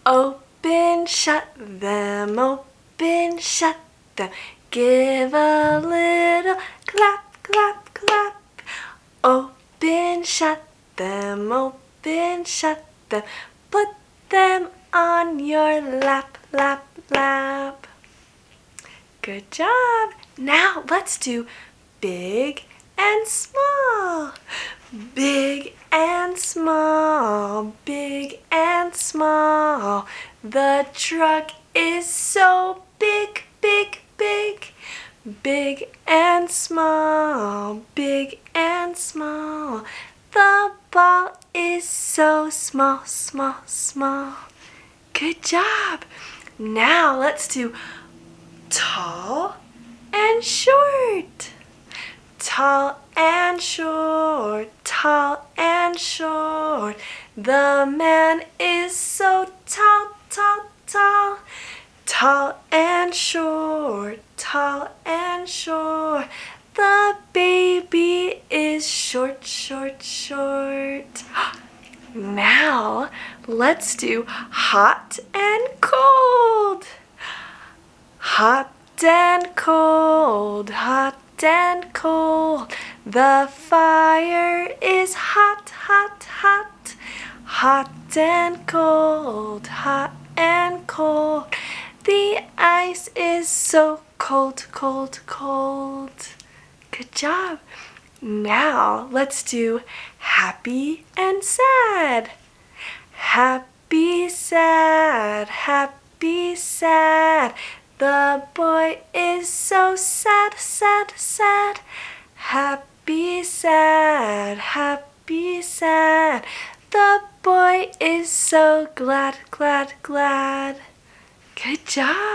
Open, shut them, open, shut them. Give a little clap, clap, clap. Open, shut them, open, shut them. Put them on your lap, lap, lap. Good job. Now let's do big and small. Big and small, big and small. The truck is so big, big, big. Big and small, big and small. The ball is so small, small, small. Good job. Now let's do tall and short. Tall and short, tall and short. The man is so tall, tall, tall. Tall and short, tall and short. The baby is short, short, short. Now let's do hot and cold. Hot and cold, hot and cold. The fire is hot, hot, hot. Hot and cold, hot and cold. The ice is so cold, cold, cold. Good job. Now let's do happy and sad. Happy, sad, happy, sad. The boy is so sad, sad, sad. Happy, sad, happy, sad. The boy is so glad, glad, glad. Good job.